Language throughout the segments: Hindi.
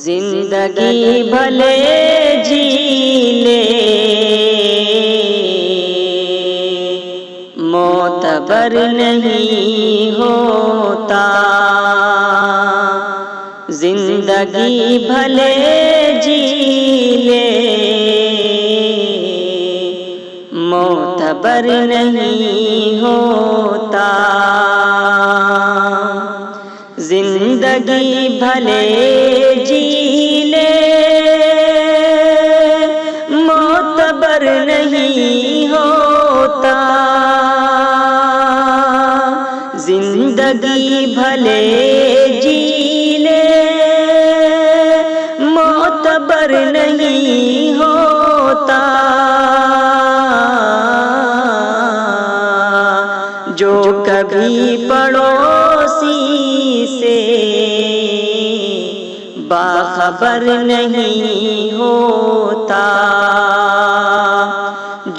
जिंदगी भले जी ले मोतबर नहीं होता, जिंदगी भले जी ले मोतबर नहीं होता, जिंदगी भले जी ले मोतबर नहीं होता, जिंदगी भले जी ले मोतबर नहीं होता, जो कभी पड़ोसी से बाखबर नहीं होता,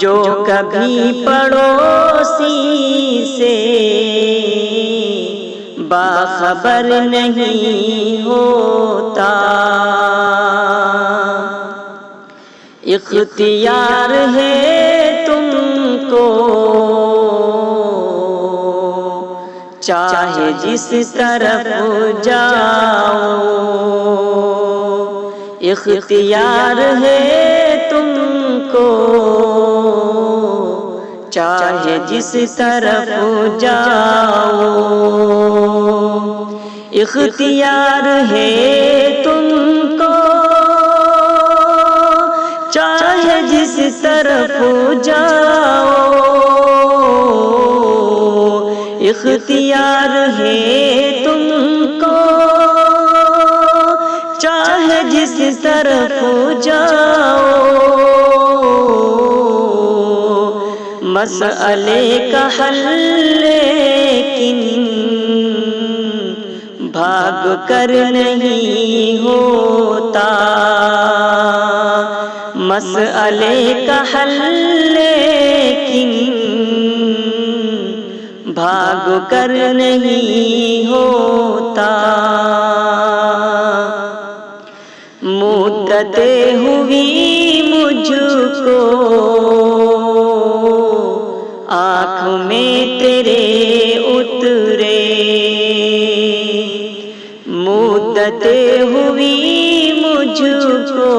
जो कभी पड़ोसी से बाखबर नहीं होता, इख्तियार है तुमको चाहे जिस तरफ जाओ, इख्तियार है तुमको चाहे जिस तरफ जाओ, इख्तियार है तुमको चाहे जिस तरफ जाओ, इख्तियार है तुमको चाहे जिस तरफ जाओ, मसले का हल लेकिन भाग कर नहीं होता, मसले का हल लेकिन भाग कर नहीं होता, मुद्दतें हुई मुझको आँख में तेरे उतरे, मुद्दतें हुई मुझको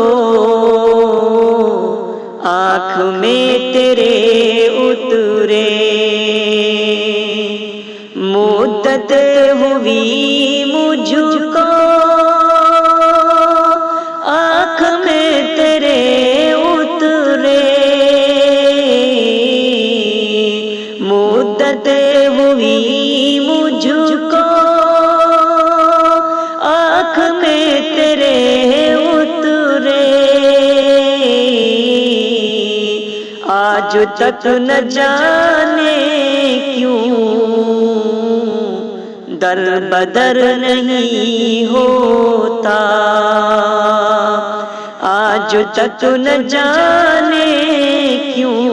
आँख में तेरे उतरे, मुद्दतें हुई मुझको आँख में तेरे उतरे, मुद्दतें हुई मुझको आँख में तेरे उतरे, आज तक न जाने क्यों दर बदर नहीं होता, आज तक न जाने क्यों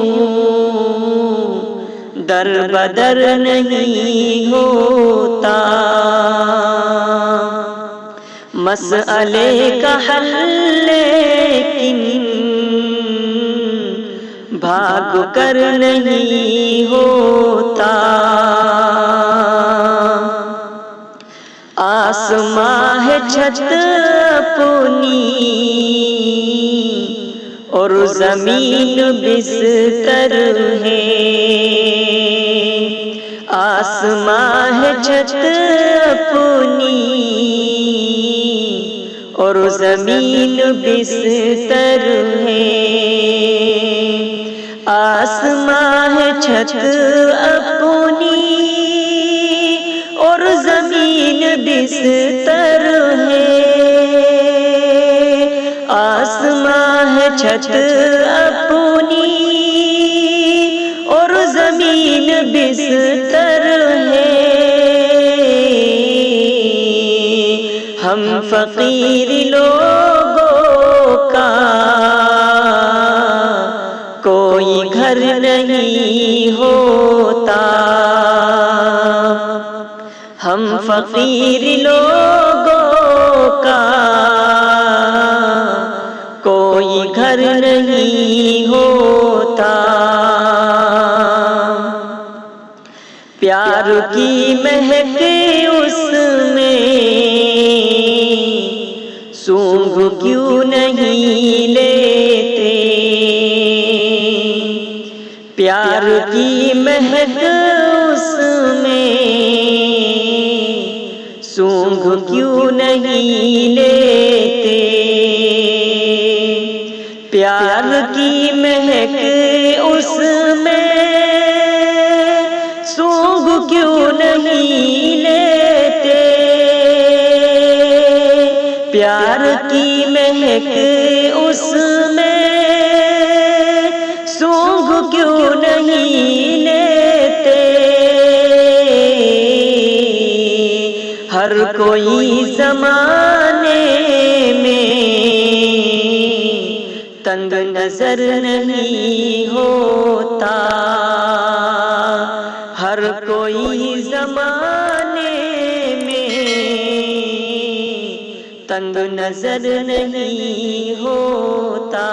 दर बदर नहीं होता, मसले का हल लेकिन भाग कर नहीं होता, आसमां है छत अपनी और जमीन बिस्तर है, आसमां है छत अपनी और जमीन बिस्तर है, आसमां है छत अपनी और जमीन बिस्तर है, आसमां है छत अपनी और जमीन बिस्तर है, हम फकीर लोगों का कोई घर नहीं होता। हम फकीर लोगों का कोई घर नहीं होता। प्यार की महक उसमें सूंघ क्यों नहीं लेते। प्यार की महक उसमें सूंघ क्यों नहीं लेते। प्यार की महक उसमें सूंघ क्यों नहीं लेते। प्यार की महक उसमें सूंघ क्यों नहीं लेते। हर कोई ज़माने में तंग नजर नहीं होता। हर कोई ज़माने में तंग नजर नहीं होता।